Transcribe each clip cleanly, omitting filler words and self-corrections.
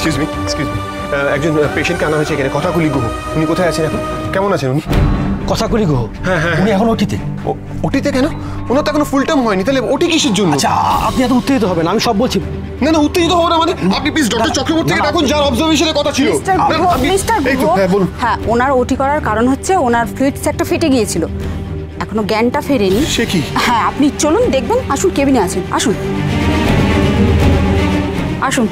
Excuse me একজন পেশেন্টকে আনা হয়েছে এখানে, কথাকুলি গুহ। উনি কোথায় আছেন এখন? কেমন আছেন উনি? কথাকুলি গুহ? হ্যাঁ হ্যাঁ। উনি এখন ওটিতে। ওটিতে কেন? ওনার তো এখনো ফুল টাইম হয়নি, তাহলে ওটি কিসের জন্য? আচ্ছা আপনি এত উত্তেজিত হবেন, আমি সব বলছি। না না উত্তেজিত হবো না মানে, আপনি প্লিজ ডক্টর চক্রবর্তীকে ডাকুন, যার অবজারভেশনের কথা ছিল। হ্যাঁ, ওনার ওটি করার কারণ হচ্ছে ওনার ফ্লুইড স্যাকটা ফেটে গিয়েছিল, এখনো জ্ঞানটা ফেরেনি। সে কি? হ্যাঁ আপনি চলুন দেখবেন, আসুন কেবিনে আছেন, আসুন আসুন।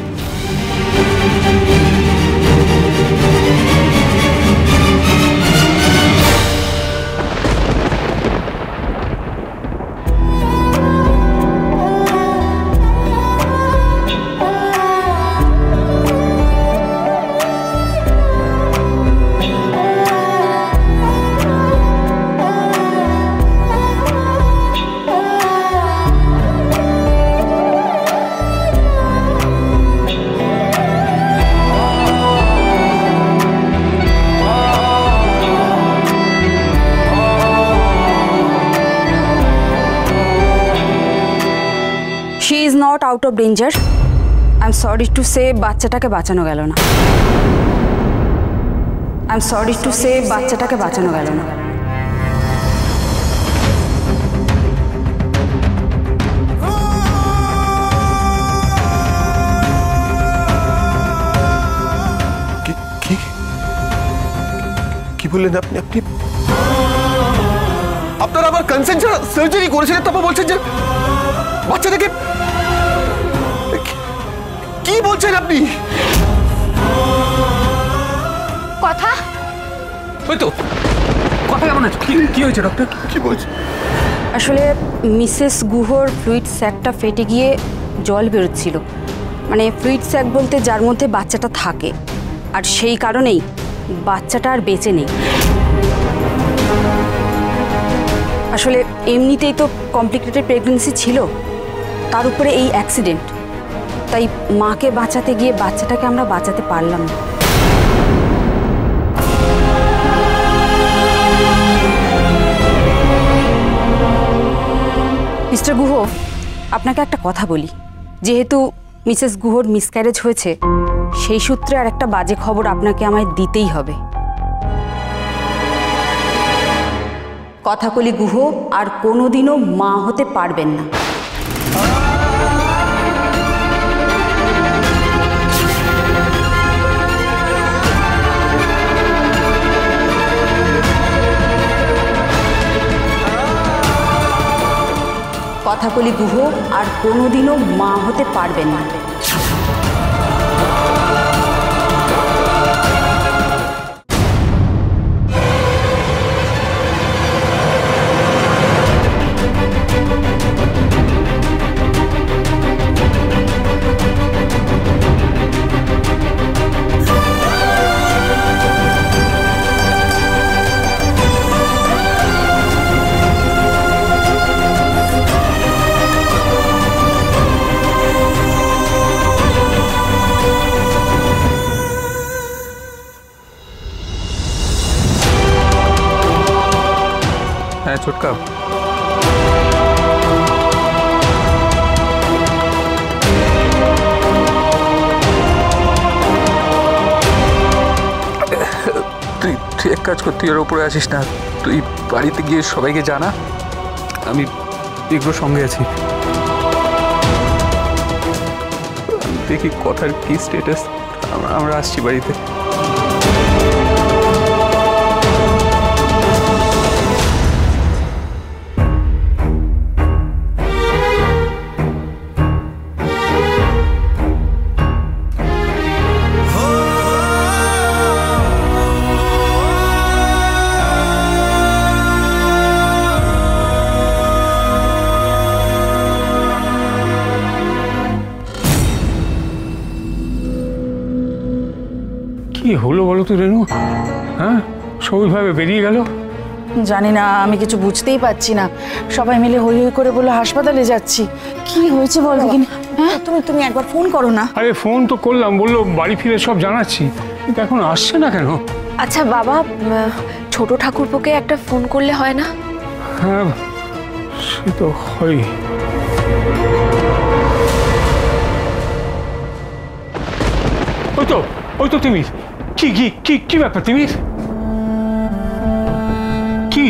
She is not out of danger. I'm sorry to say বাচ্চাটাকে বাঁচানো গেল না। I'm sorry to say বাচ্চাটাকে বাঁচানো গেল না। কি বললেন আপনি? আপনি আপনারা আবার কনসেন্ট ছাড়া সার্জারি করেছিলেন, তারপর বলছেন যে বাচ্চাটাকে? কি বলছেন আপনি? কথা ওই তো কথা কেমন আছে? কি হয়েছে ডক্টর? কি বলছেন? আসলে মিসেস গুহর ফ্লুইড স্যাকটা ফেটে গিয়ে জল বেরোচ্ছিল, মানে ফ্লুইড স্যাক বলতে যার মধ্যে বাচ্চাটা থাকে, আর সেই কারণেই বাচ্চাটা আর বেঁচে নেই। আসলে এমনিতেই তো কমপ্লিকেটেড প্রেগন্যান্সি ছিল, তার উপরে এই অ্যাক্সিডেন্ট, তাই মাকে বাঁচাতে গিয়ে বাচ্চাটাকে আমরা বাঁচাতে পারলাম না। মিস্টার গুহ, আপনাকে একটা কথা বলি, যেহেতু মিসেস গুহর মিসক্যারেজ হয়েছে, সেই সূত্রে আর একটা বাজে খবর আপনাকে আমায় দিতেই হবে। কথাকলি গুহ আর কোনোদিনও মা হতে পারবেন না। কথাকলি গুহ আর কোনোদিনও মা হতে পারবেন না। হ্যাঁ ছোটকা, তুই এক কাজ কর, তুই ওর উপরে আসিস না, তুই বাড়িতে গিয়ে সবাইকে জানা আমি এগুলোর সঙ্গে আছি। দেখি কথার কি স্ট্যাটাস, আমরা আসছি বাড়িতে। কি হলো বলো তো রেনু? হ্যাঁ, সবইভাবে বেরিয়ে গেল। জানি না, আমি কিছু বুঝতেই পারছি না। সবাই মিলে হই হই করে বলে হাসপাতালে যাচ্ছি। কি হয়েছে বল দেখিনি। হ্যাঁ তুমি একবার ফোন করো না। আরে ফোন তো করলাম, বললো বাড়ি ফিরে সব জানাচ্ছি, কিন্তু এখন আসছে না কেন? আচ্ছা বাবা, ছোট ঠাকুরপোকে একটা ফোন করলে হয় না? হ্যাঁ সে তো হয়। ওই তো তিমির, কি কি কি কি ব্যাপার তিমির? কি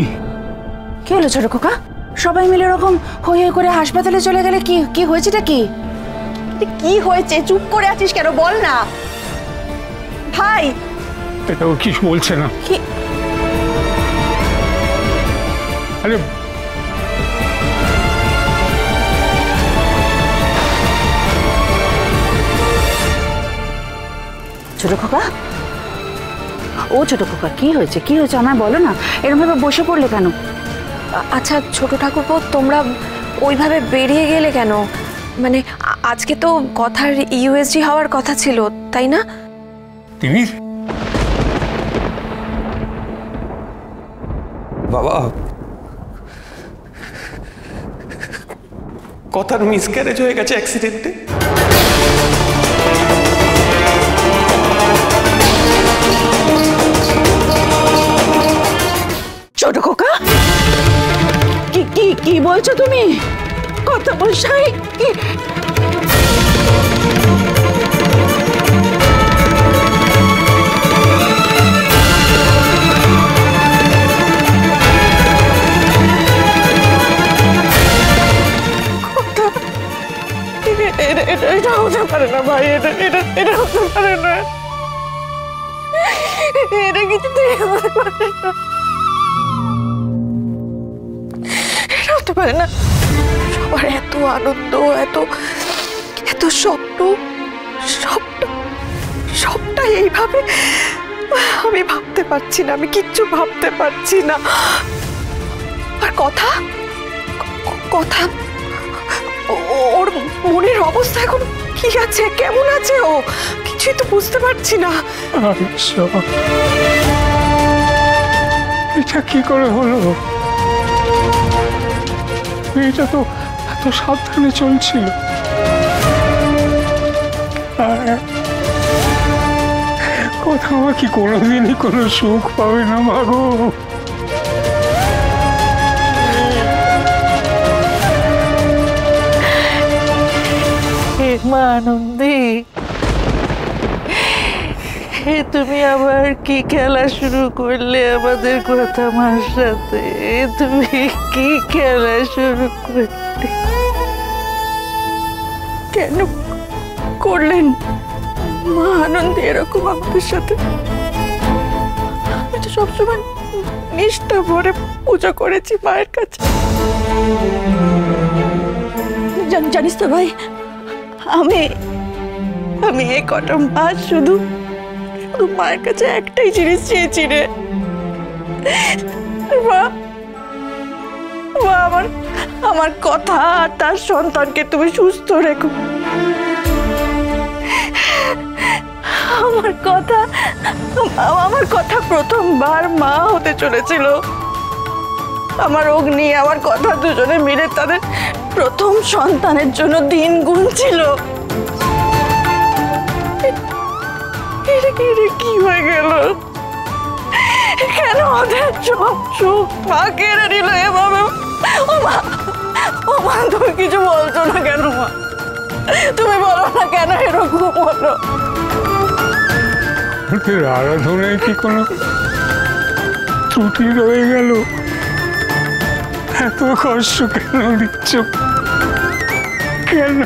কি হলো ছোট খোকা? সবাই মিলে এরকম হই হই করে হাসপাতালে চলে গেলে কি কি হয়েছেটা কি? কি হয়েছে? চুপ করে আছিস কেন, বল না ভাই। এটা ও কিছু বলছে না। কি? আরে ছোট খোকা, ও ছোট খোকা, কি হয়েছে কি হয়েছে আমায় বলো না, এরকম ভাবে বসে পড়লে কেন? আচ্ছা ছোট ঠাকুরপো, তোমরা ওইভাবে বেরিয়ে গেলে কেন? মানে আজকে তো কথার ইউএসজি হওয়ার কথা ছিল, তাই না? তিমির, বাবা, কথার মিসক্যারেজ হয়ে গেছে অ্যাক্সিডেন্টে। ছোট খোকা, কি কি কি বলছো তুমি? কথা বলছাই কি? এটা হতে পারে না ভাই, এটা এটা এটা হতে পারে না, এটা কিছুতেই হতে পারে না, এটা হতে পারে না। সবার এত আনন্দ, এত এত স্বপ্ন, সবটা এইভাবে আমি ভাবতে পারছি না, আমি কিচ্ছু ভাবতে পারছি না। আর কথা কথা ওর মনের অবস্থা এখন কি আছে, কেমন আছে ও, কিছুই তো বুঝতে পারছি না। এটা কি করে হলো? এটা তো এত সাবধানে চলছিল। কথা আমার কি কোনোদিনই কোনো সুখ পাবে না মাগো। মা আনন্দী, তুমি আবার কি খেলা শুরু করলে আমাদের কথা মার সাথে? তুমি কি খেলা শুরু করলে? কেন করলেন মা আনন্দে এরকম আমাদের সাথে? আমি তো সবসময় নিষ্ঠা ভরে পূজা করেছি মায়ের কাছে। জানিস তো ভাই, আমি আমি এই কটা মাস শুধু মায়ের কাছে একটাই জিনিস চেয়েছি রে, মা আমার কথা আর তার সন্তানকে তুমি সুস্থ রেখো। আমার কথা প্রথমবার মা হতে চলেছিল। আমার অগ্নি, আমার কথা দুজনে মিলে তাদের প্রথম সন্তানের জন্য দিন গুনছিল। কি হয়ে গেল? কেন ওদের সব সুখ মা কেড়ে নিল এভাবে? ও মা তুমি কিছু বলছো না কেন? মা তুমি বলো না কেন এরকম হলো? আরাধনায় কি কোনো ত্রুটি রয়ে গেল? এত কষ্ট কেন দিচ্ছ? কেন?